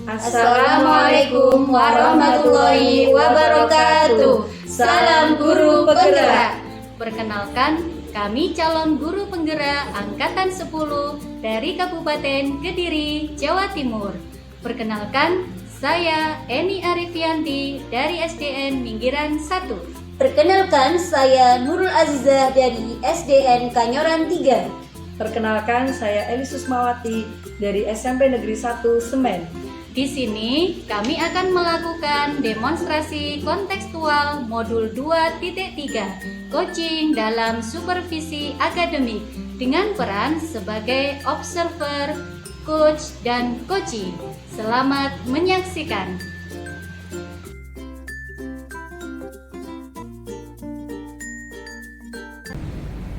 Assalamualaikum warahmatullahi wabarakatuh. Salam guru penggerak. Perkenalkan, kami calon guru penggerak angkatan 10 dari Kabupaten Kediri, Jawa Timur. Perkenalkan, saya Eni Arifianti dari SDN Minggiran 1. Perkenalkan, saya Nurul Azizah dari SDN Kanyoran 3. Perkenalkan, saya Eli Susmawati dari SMP Negeri 1 Semen. Di sini kami akan melakukan demonstrasi kontekstual modul 2.3 coaching dalam supervisi akademik dengan peran sebagai observer, coach, dan coaching. Selamat menyaksikan.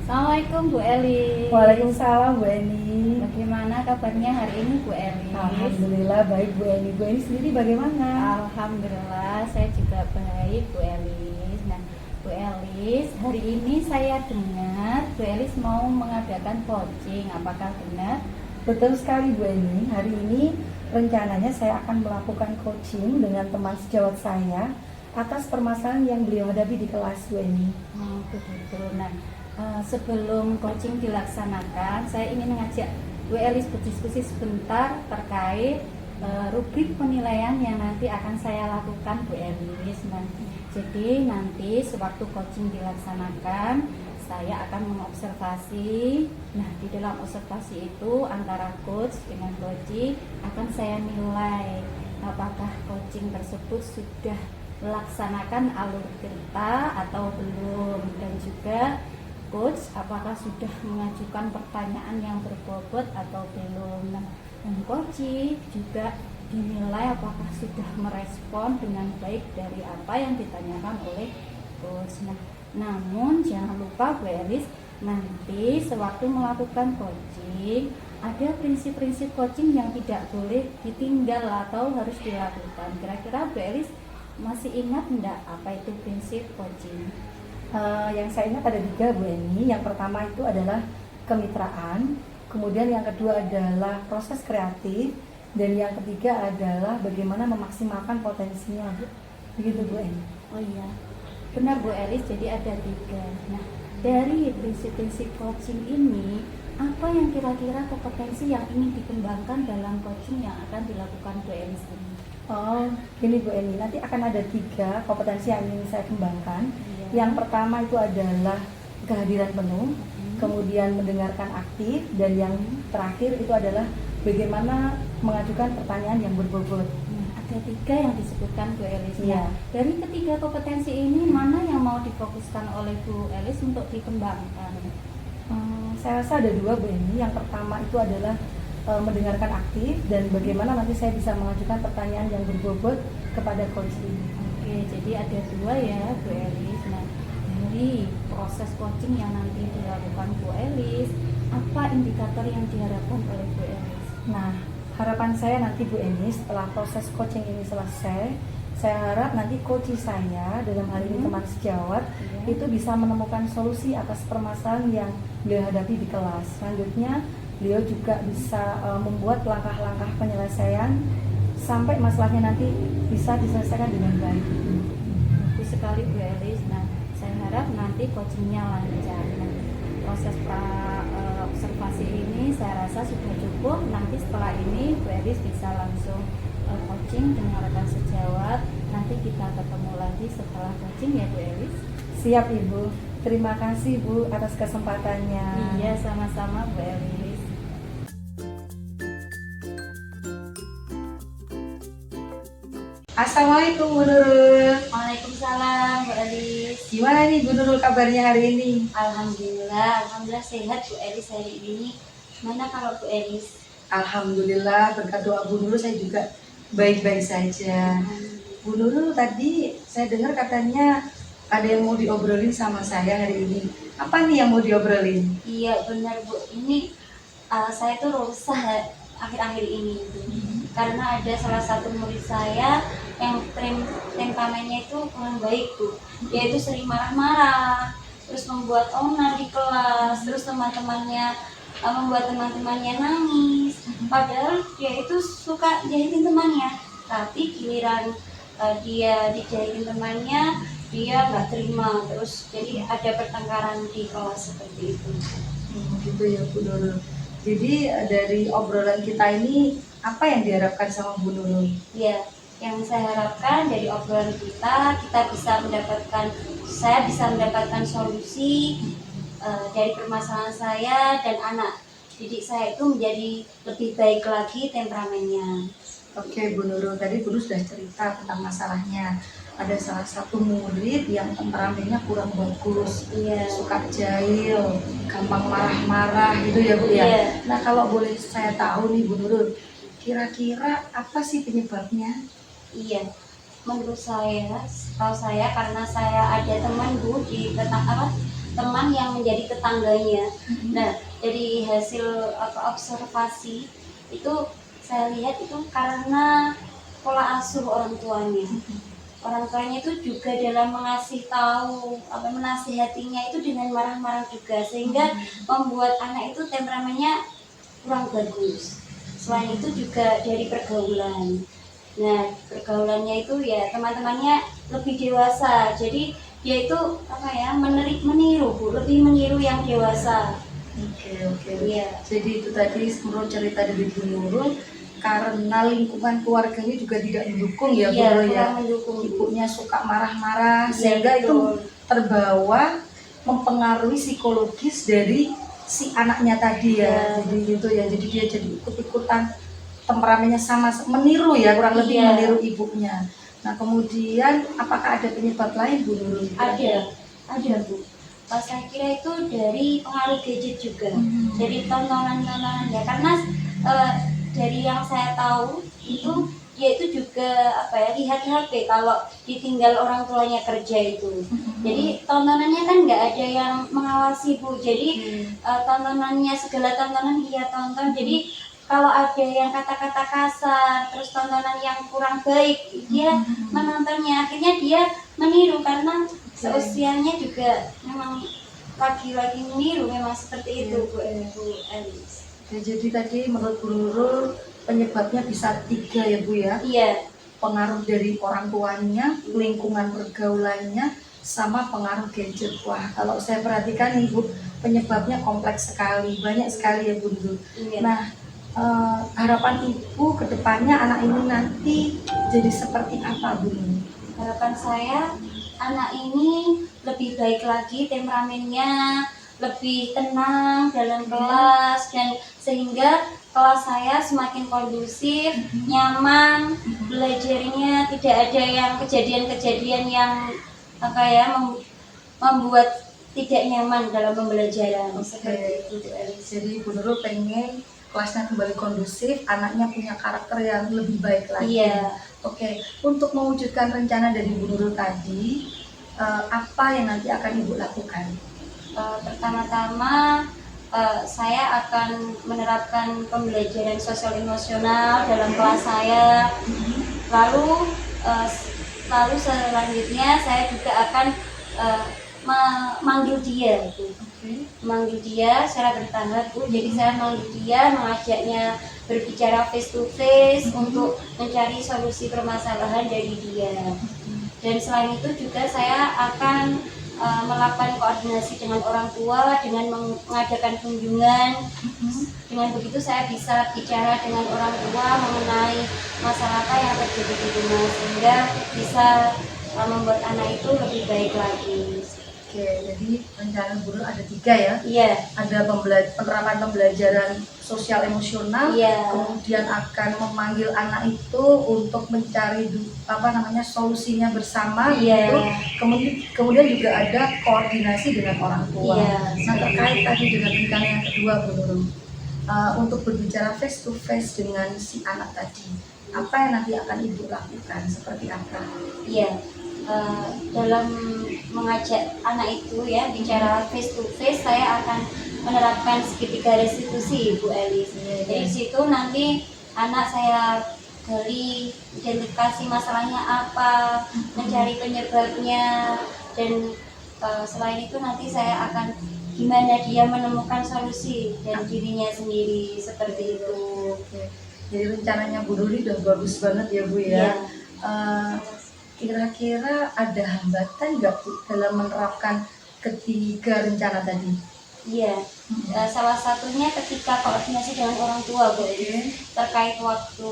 Assalamualaikum Bu Eli. Waalaikumsalam Bu Eni. Bagaimana kabarnya hari ini Bu Eli? Alhamdulillah baik Bu Eni. Bu Eni sendiri bagaimana? Alhamdulillah saya juga baik Bu Elis. Nah Bu Elis, hari ini saya dengar Bu Elis mau mengadakan coaching. Apakah benar? Betul sekali Bu Eni. Hari ini rencananya saya akan melakukan coaching dengan teman sejawat saya atas permasalahan yang beliau hadapi di kelas Bu Eni. Betul. Nah sebelum coaching dilaksanakan, saya ingin mengajak Bu Elis berdiskusi sebentar terkait rubrik penilaian yang nanti akan saya lakukan Bu Elis. Jadi nanti sewaktu coaching dilaksanakan, saya akan mengobservasi. Nah di dalam observasi itu antara coach dengan coaching akan saya nilai apakah coaching tersebut sudah melaksanakan alur cerita atau belum, dan juga coach apakah sudah mengajukan pertanyaan yang berbobot atau belum. Nah, dan coach juga dinilai apakah sudah merespon dengan baik dari apa yang ditanyakan oleh coach. Nah, namun jangan lupa Bu Elis, nanti sewaktu melakukan coaching ada prinsip-prinsip coaching yang tidak boleh ditinggal atau harus dilakukan. Kira-kira Bu Elis masih ingat enggak apa itu prinsip coaching? Yang saya ingat ada 3 Bu Eni. Yang pertama itu adalah kemitraan, kemudian yang kedua adalah proses kreatif, dan yang ketiga adalah bagaimana memaksimalkan potensinya. Begitu Bu Eni. Oh iya, benar Bu Elis, jadi ada 3. Nah, dari prinsip-prinsip coaching ini, apa yang kira-kira kompetensi yang ingin dikembangkan dalam coaching yang akan dilakukan Bu Elis ini? Oh, gini Bu Eni, nanti akan ada 3 kompetensi yang ingin saya kembangkan. Yang pertama itu adalah kehadiran penuh, kemudian mendengarkan aktif, dan yang terakhir itu adalah bagaimana mengajukan pertanyaan yang berbobot. Ada 3 yang disebutkan Bu Elis. Iya. Dari ketiga kompetensi ini, mana yang mau difokuskan oleh Bu Elis untuk dikembangkan? Saya rasa ada 2 Bu Eni. Yang pertama itu adalah mendengarkan aktif, dan bagaimana nanti saya bisa mengajukan pertanyaan yang berbobot kepada coach ini. Oke, jadi ada 2 ya Bu Elis. Nah, dari proses coaching yang nanti dilakukan Bu Elis, apa indikator yang diharapkan oleh Bu Elis? Nah, harapan saya nanti Bu Eni setelah proses coaching ini selesai, saya harap nanti coach saya, dalam hal ini teman sejawat, itu bisa menemukan solusi atas permasalahan yang beliau hadapi di kelas. Selanjutnya, beliau juga bisa membuat langkah-langkah penyelesaian sampai masalahnya nanti bisa diselesaikan dengan baik. Bagus sekali Bu Elis. Nah, saya harap nanti coachingnya lancar. Nah, proses observasi ini saya rasa sudah cukup. Nanti setelah ini Bu Elis bisa langsung coaching dengan rekan sejawat. Nanti kita ketemu lagi setelah coaching ya Bu Elis. Siap Ibu. Terima kasih Bu atas kesempatannya. Iya, sama-sama Bu Elis. Assalamualaikum Bu Nurul. Waalaikumsalam Bu Elis. Gimana nih Bu Nurul kabarnya hari ini? Alhamdulillah sehat Bu Elis hari ini. Mana kalau Bu Elis? Alhamdulillah, berkat doa Bu Nurul saya juga baik-baik saja. Bu Nurul, tadi saya dengar katanya ada yang mau diobrolin sama saya hari ini. Apa nih yang mau diobrolin? Iya benar Bu. Ini saya tuh resah akhir-akhir ini itu. Karena ada salah satu murid saya yang temperamennya itu kurang baik Bu. Dia itu sering marah-marah, terus membuat onar di kelas, terus membuat teman-temannya nangis. Padahal dia itu suka jahitin temannya, tapi giliran dia dijahitin temannya, dia nggak terima, terus jadi ada pertengkaran di kelas seperti itu. Gitu ya Bu Nurul. Jadi dari obrolan kita ini apa yang diharapkan sama Bu Nurul? Ya, yang saya harapkan dari obrolan kita bisa mendapatkan, saya bisa mendapatkan solusi dari permasalahan saya dan anak didik saya itu menjadi lebih baik lagi temperamennya. Oke Bu Nurul, tadi Bu Nurul sudah cerita tentang masalahnya. Ada salah satu murid yang temperamennya kurang bagus, Iya. suka jahil, gampang marah-marah gitu ya Bu ya. Iya. Nah kalau boleh saya tahu nih Bu Nurul, kira-kira apa sih penyebabnya? Iya, menurut saya, setahu saya karena saya ada teman Bu di teman yang menjadi tetangganya. Nah, dari hasil observasi itu saya lihat itu karena pola asuh orang tuanya. Orang tuanya itu juga dalam mengasih tahu, menasihatinya itu dengan marah-marah juga, sehingga membuat anak itu temperamennya kurang bagus. Selain itu juga dari pergaulan. Nah, pergaulannya itu ya teman-temannya lebih dewasa, jadi dia itu meniru Bu, lebih meniru yang dewasa. Oke. Iya. Jadi itu tadi menurut cerita dari Bu Nurul, karena lingkungan keluarganya juga tidak mendukung ya Bu Iya, Nurul ya. kurang mendukung. Ibunya suka marah-marah Iya, sehingga betul. itu terbawa mempengaruhi psikologis dari si anaknya tadi ya. Iya. Jadi gitu ya. Jadi dia jadi ikut-ikutan temperamennya sama, meniru ya, kurang lebih Iya. meniru ibunya. Nah kemudian apakah ada penyebab lain Bu Nurul? Ada Bu. Saya kira itu dari pengaruh gadget juga, dari tontonan-tontonan ya, karena dari yang saya tahu itu dia itu juga lihat HP kalau ditinggal orang tuanya kerja itu. Jadi tontonannya kan nggak ada yang mengawasi Bu, jadi tontonannya segala tontonan dia tonton, jadi kalau ada yang kata-kata kasar, terus tontonan yang kurang baik, dia menontonnya, akhirnya dia meniru karena seusianya juga memang lagi-lagi meniru, memang seperti itu Bu Elis. Ya, jadi tadi menurut Bu Nurul penyebabnya bisa 3 ya Bu ya. Iya. Pengaruh dari orang tuanya, lingkungan pergaulannya, sama pengaruh gadget. Wah, kalau saya perhatikan nih Bu, penyebabnya kompleks sekali, banyak sekali ya Bu Nurul. Iya. Nah, harapan Ibu ke depannya anak ini nanti jadi seperti apa Bu Nurul? Harapan saya anak ini lebih baik lagi temperamennya, lebih tenang dalam kelas, dan sehingga kelas saya semakin kondusif, nyaman, belajarnya tidak ada yang kejadian-kejadian yang membuat tidak nyaman dalam pembelajaran. Seperti itu Bu Elis. Jadi Bu Nurul pengen kelasnya kembali kondusif, anaknya punya karakter yang lebih baik lagi. Iya. Oke, untuk mewujudkan rencana dari Bu Nurul tadi, apa yang nanti akan Ibu lakukan? Pertama-tama saya akan menerapkan pembelajaran sosial emosional dalam kelas saya. Lalu selanjutnya saya juga akan memanggil dia Bu. Memanggil dia secara bertahap Bu. Jadi saya memanggil dia, mengajaknya berbicara face to face untuk mencari solusi permasalahan dari dia. Dan selain itu juga saya akan melakukan koordinasi dengan orang tua dengan mengadakan kunjungan. Dengan begitu saya bisa bicara dengan orang tua mengenai masalah apa yang terjadi di rumah, sehingga bisa membuat anak itu lebih baik lagi. Oke, jadi rencana Bu Nurul ada 3 ya? Iya. Ada penerapan pembelajaran sosial emosional, Iya. kemudian akan memanggil anak itu untuk mencari solusinya bersama, Iya. gitu. Kemudian juga ada koordinasi dengan orang tua. Iya. Nah terkait tadi dengan rencana yang kedua Bu Nurul, untuk berbicara face to face dengan si anak tadi, apa yang nanti akan Ibu lakukan, seperti apa? Iya. Dalam mengajak anak itu ya bicara face to face, saya akan menerapkan segitiga restitusi Bu Elis. Jadi situ nanti anak saya gali identifikasi masalahnya apa, mencari penyebabnya, dan selain itu nanti saya akan gimana dia menemukan solusi dari dirinya sendiri seperti itu. Oke. Jadi rencananya Bu Nurul udah bagus banget ya Bu Iya. ya. Kira-kira ada hambatan nggak Bu dalam menerapkan ketiga rencana tadi? Iya. Salah satunya ketika koordinasi dengan orang tua, Bu, terkait waktu.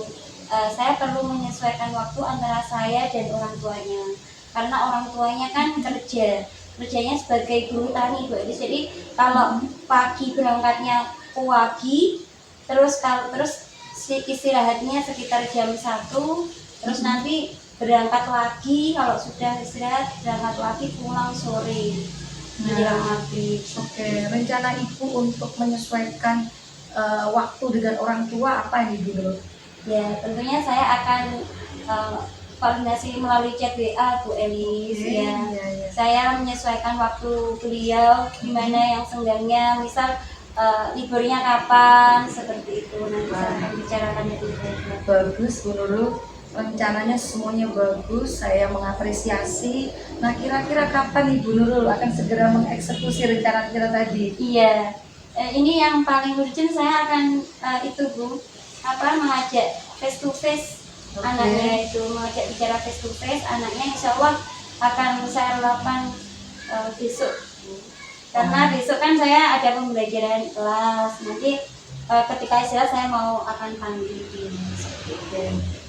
Saya perlu menyesuaikan waktu antara saya dan orang tuanya, karena orang tuanya kan kerjanya sebagai buruh tani, Bu. Jadi kalau pagi berangkatnya pagi, terus istirahatnya sekitar jam 1, terus nanti berangkat lagi, kalau sudah istirahat berangkat lagi pulang sore menjelang maghrib. Oke, rencana Ibu untuk menyesuaikan waktu dengan orang tua apa ini Bu Nurul? Ya, tentunya saya akan koordinasi melalui chat WA Bu Elis. Ya. Saya menyesuaikan waktu beliau gimana yang senggangnya, misal liburnya kapan, seperti itu. Nanti saya akan bicarakan lebih baik. Bagus Bu Nurul, rencananya semuanya bagus, saya mengapresiasi. Nah, kira-kira kapan Ibu Nurul akan segera mengeksekusi rencana-rencana tadi? Iya, ini yang paling urgent, saya akan itu Bu, mengajak face to face anaknya, itu mengajak bicara face to face anaknya, insya Allah akan saya lakukan besok, karena besok kan saya ada pembelajaran kelas, nanti ketika istirahat saya akan panggil dia.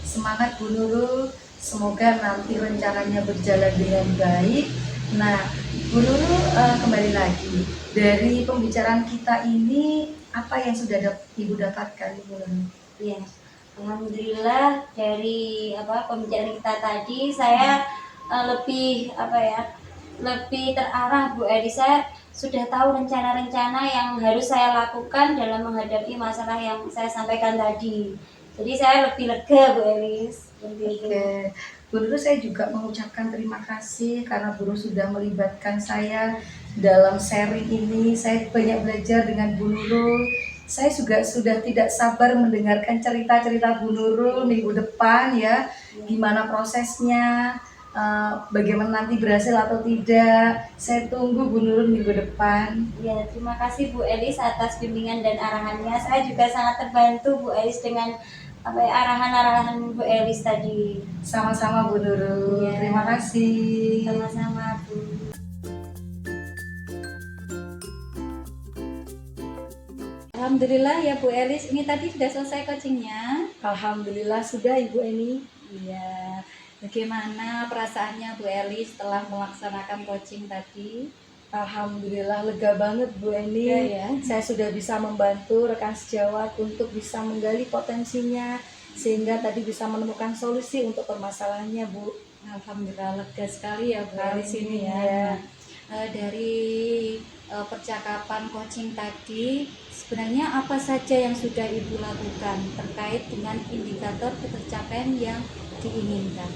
Semangat Bu Nurul, semoga nanti rencananya berjalan dengan baik. Nah, Bu Nurul, kembali lagi dari pembicaraan kita ini, apa yang sudah Ibu dapatkan Bu Nurul? Ya, alhamdulillah dari pembicaraan kita tadi saya lebih lebih terarah Bu Elisa, sudah tahu rencana-rencana yang harus saya lakukan dalam menghadapi masalah yang saya sampaikan tadi. Jadi saya lebih lega Bu Elis. Oke, Bu Nurul, saya juga mengucapkan terima kasih karena Bu Nurul sudah melibatkan saya dalam sharing ini. Saya banyak belajar dengan Bu Nurul. Saya juga sudah tidak sabar mendengarkan cerita-cerita Bu Nurul minggu depan ya, gimana prosesnya, bagaimana nanti berhasil atau tidak. Saya tunggu Bu Nurul minggu depan. Ya, terima kasih Bu Elis atas bimbingan dan arahannya. Saya juga sangat terbantu Bu Elis dengan arahan-arahan Bu Elis tadi. Sama-sama Bu Nurul. Ya. Terima kasih. Sama-sama Bu. Alhamdulillah ya Bu Elis, ini tadi sudah selesai coachingnya. Alhamdulillah sudah Ibu Eni. Iya. Bagaimana perasaannya Bu Elis setelah melaksanakan coaching tadi? Alhamdulillah lega banget Bu Eni. Ya. Saya sudah bisa membantu rekan sejawat untuk bisa menggali potensinya, sehingga tadi bisa menemukan solusi untuk permasalahannya Bu. Alhamdulillah lega sekali ya Bu Elis ini ya. Ya. Dari percakapan coaching tadi, sebenarnya apa saja yang sudah Ibu lakukan terkait dengan indikator ketercapaian yang diinginkan?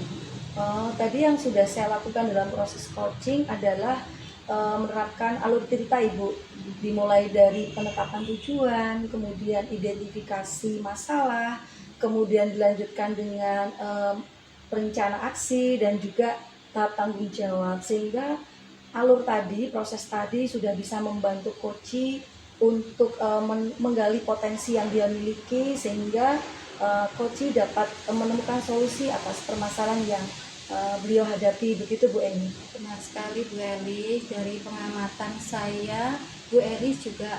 Tadi yang sudah saya lakukan dalam proses coaching adalah menerapkan alur cerita Ibu, dimulai dari penetapan tujuan, kemudian identifikasi masalah, kemudian dilanjutkan dengan rencana aksi dan juga tahap tanggung jawab, sehingga alur tadi, proses tadi sudah bisa membantu coach untuk menggali potensi yang dia miliki, sehingga coach dapat menemukan solusi atas permasalahan yang beliau hadapi. Begitu Bu Eni. Benar sekali Bu Elis, dari pengamatan saya Bu Elis juga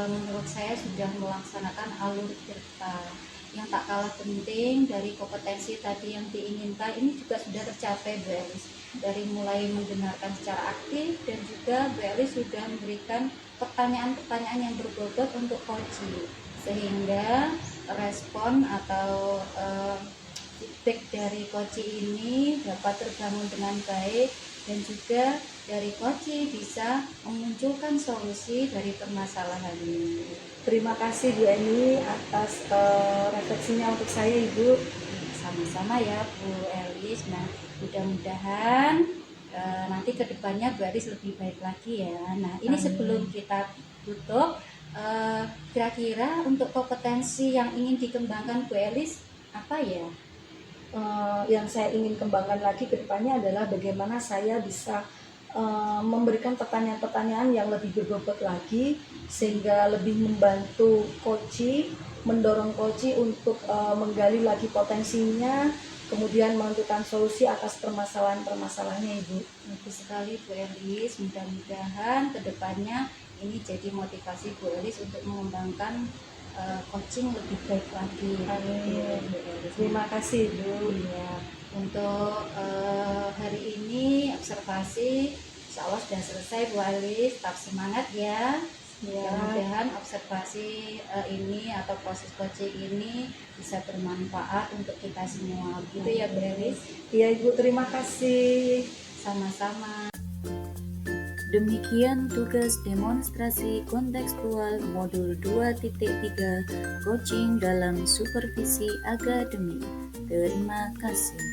menurut saya sudah melaksanakan alur cerita yang tak kalah penting. Dari kompetensi tadi yang diinginkan ini juga sudah tercapai Bu Elis, dari mulai mendengarkan secara aktif dan juga Bu Elis sudah memberikan pertanyaan-pertanyaan yang berbobot untuk coach, sehingga respon atau feedback dari coach ini dapat terbangun dengan baik, dan juga dari coach bisa memunculkan solusi dari permasalahan ini. Terima kasih Bu Eni atas refleksinya untuk saya Ibu. Sama-sama ya Bu Elis. Nah, mudah-mudahan nanti kedepannya Bu Elis lebih baik lagi ya. Nah, ini sebelum kita tutup, kira-kira untuk kompetensi yang ingin dikembangkan Bu Elis apa ya? Yang saya ingin kembangkan lagi ke depannya adalah bagaimana saya bisa memberikan pertanyaan-pertanyaan yang lebih berbobot lagi sehingga lebih membantu Koci, mendorong Koci untuk menggali lagi potensinya, kemudian menentukan solusi atas permasalahan-permasalahannya, Ibu. Bagus sekali Bu Elis, mudah-mudahan kedepannya ini jadi motivasi Bu Elis untuk mengembangkan coaching lebih baik lagi. Amin. Bu Elis. Terima kasih, Ibu. Iya, untuk hari ini observasi insya Allah sudah selesai Bu Elis, tetap semangat ya. Ya. Mudah-mudahan observasi ini atau proses coaching ini bisa bermanfaat untuk kita semua. Gitu ya Bu Elis. Iya, Ibu, terima kasih. Sama-sama. Demikian tugas demonstrasi kontekstual modul 2.3 coaching dalam supervisi akademik. Terima kasih.